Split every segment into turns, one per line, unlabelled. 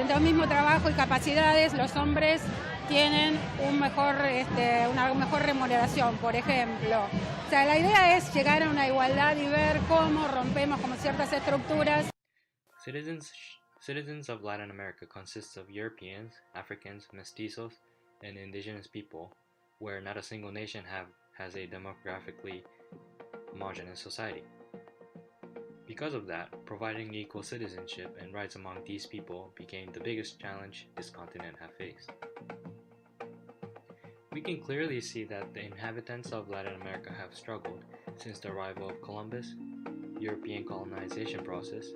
frente a un mismo trabajo y capacidades, los hombres tienen una mejor remuneración, por ejemplo. O sea, la idea es llegar a una igualdad y ver cómo rompemos como ciertas estructuras.
Citizens of Latin America consists of Europeans, Africans, mestizos, and indigenous people, where not a single nation has a demographically homogeneous society. Because of that, providing equal citizenship and rights among these people became the biggest challenge this continent has faced. We can clearly see that the inhabitants of Latin America have struggled since the arrival of Columbus, European colonization process,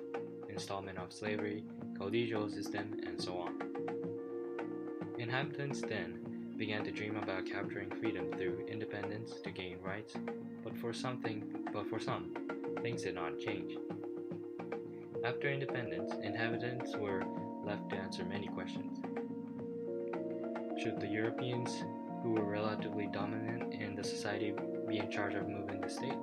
installment of slavery, caudillo system, and so on. Inhabitants then began to dream about capturing freedom through independence to gain rights, but for some, things did not change. After independence, inhabitants were left to answer many questions. Should the Europeans, who were relatively dominant in the society, be in charge of moving the state?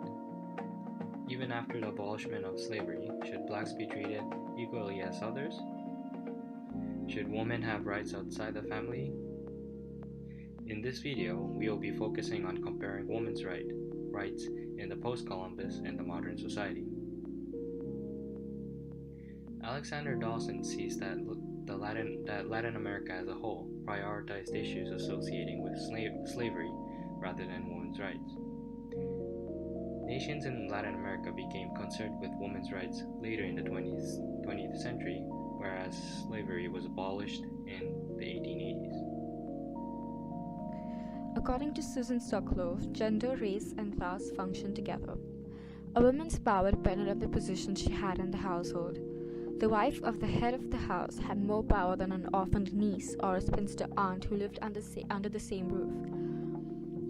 Even after the abolishment of slavery, should blacks be treated equally as others? Should women have rights outside the family? In this video, we will be focusing on comparing women's rights in the post-Columbus and the modern society. Alexander Dawson sees that Latin America as a whole prioritized issues associating with slavery rather than women's rights. Nations in Latin America became concerned with women's rights later in the 20th century, whereas slavery was abolished in the 1880s.
According to Susan Soklow, gender, race, and class function together. A woman's power depended on the position she had in the household. The wife of the head of the house had more power than an orphaned niece or a spinster aunt who lived under the same roof.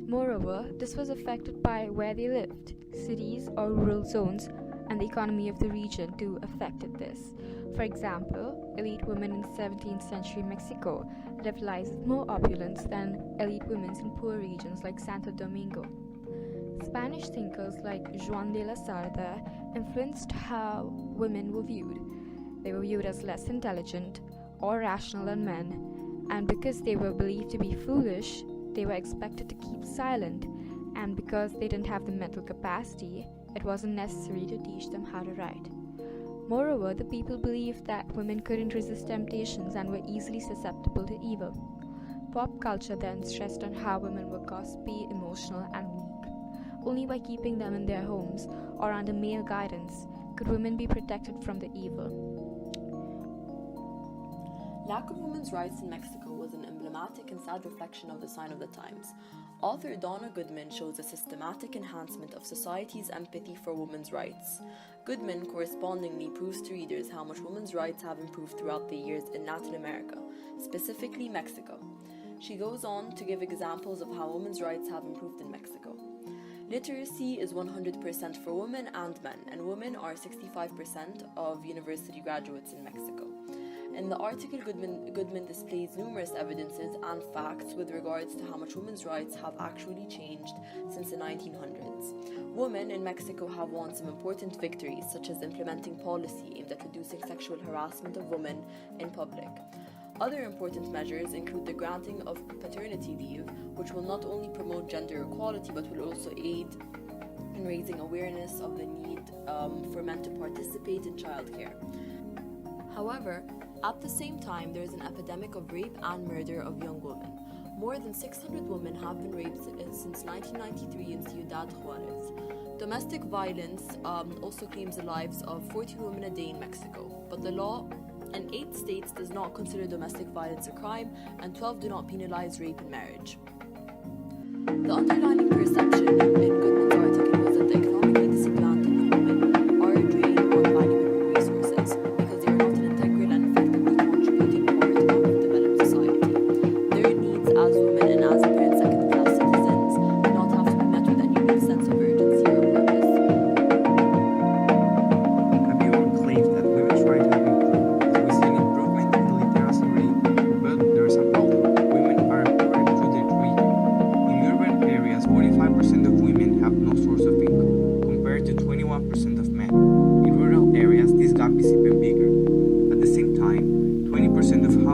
Moreover, this was affected by where they lived. Cities or rural zones and the economy of the region too affected this. For example, elite women in 17th century Mexico lived lives of more opulence than elite women in poor regions like Santo Domingo. Spanish thinkers like Juan de la Sarda influenced how women were viewed. They were viewed as less intelligent or rational than men, and because they were believed to be foolish, they were expected to keep silent, and because they didn't have the mental capacity, it wasn't necessary to teach them how to write. Moreover, the people believed that women couldn't resist temptations and were easily susceptible to evil. Pop culture then stressed on how women were gossipy, emotional, and weak. Only by keeping them in their homes or under male guidance could women be protected from the evil.
Lack of women's rights in Mexico was an emblematic and sad reflection of the sign of the times. Author Donna Goodman shows a systematic enhancement of society's empathy for women's rights. Goodman correspondingly proves to readers how much women's rights have improved throughout the years in Latin America, specifically Mexico. She goes on to give examples of how women's rights have improved in Mexico. Literacy is 100% for women and men, and women are 65% of university graduates in Mexico. In the article, Goodman displays numerous evidences and facts with regards to how much women's rights have actually changed since the 1900s. Women in Mexico have won some important victories, such as implementing policy aimed at reducing sexual harassment of women in public. Other important measures include the granting of paternity leave, which will not only promote gender equality but will also aid in raising awareness of the need for men to participate in childcare. However, at the same time, there is an epidemic of rape and murder of young women. More than 600 women have been raped since 1993 in Ciudad Juarez. Domestic violence also claims the lives of 40 women a day in Mexico, but the law in 8 states does not consider domestic violence a crime, and 12 do not penalize rape in marriage. The underlying perception in Goodman's article was that the economically disadvantaged women are a drain on valuable resources because they are not an integral and effectively contributing part of developed society. Their needs as women and as apparent second-class citizens do not have to be met with any real sense of urgency or purpose.
Everyone claims that women's rights have improved. We see an improvement in the literacy rate, but there is a problem. Women are employed through the region. In urban areas, 45% of women have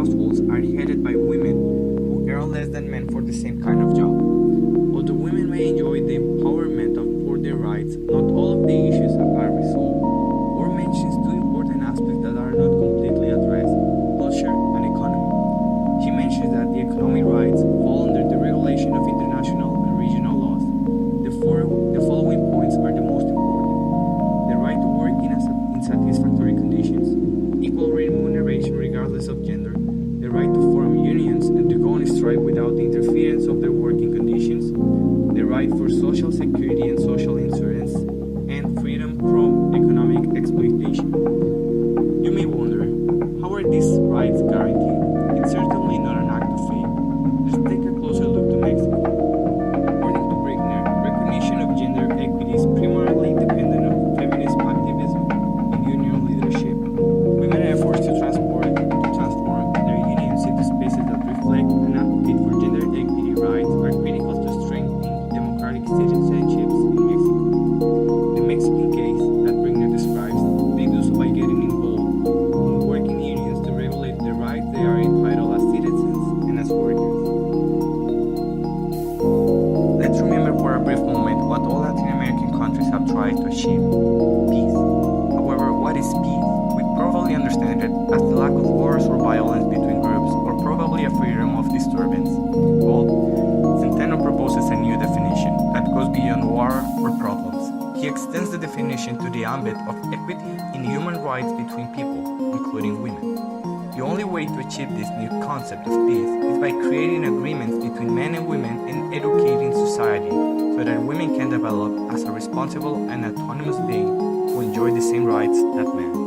households are headed by women who earn less than men for the same kind of job. Although women may enjoy the empowerment for their rights, not all of the issues are resolved, or mentions two important aspects that are not completely addressed: culture and economy. She mentions that the economic rights fall under the regulation of international and regional laws. The following points are the most important: the right to work in satisfactory conditions, equal remuneration regardless of gender, the right to form unions and to go on strike without the interference of their working conditions, the right for social security and social insurance, and freedom from economic exploitation. You may wonder, how are these rights guaranteed? It's certainly not an act of faith. Let's take a closer look to Mexico. According to Brickner, recognition of gender equity is primarily dependent on feminist activism and union leadership. Women's efforts to transform their unions into spaces that reflect and advocate for gender equity rights are critical to strengthening democratic citizenships in Mexico. The Mexican case that Brickner describes, they do so by getting involved in working unions to regulate the rights they are entitled as citizens and as workers. Let's remember for a brief moment what all Latin American countries have tried to achieve: peace. However, what is peace? We probably understand it as the lack of wars or violence between groups, or probably a freedom of disturbance. Well, Centeno proposes a new definition that goes beyond war or problems. He extends the definition to the ambit of equity in human rights between people, including women. The only way to achieve this new concept of peace is by creating agreements between men and women and educating society so that women can develop as a responsible and autonomous being who enjoy the same rights that men.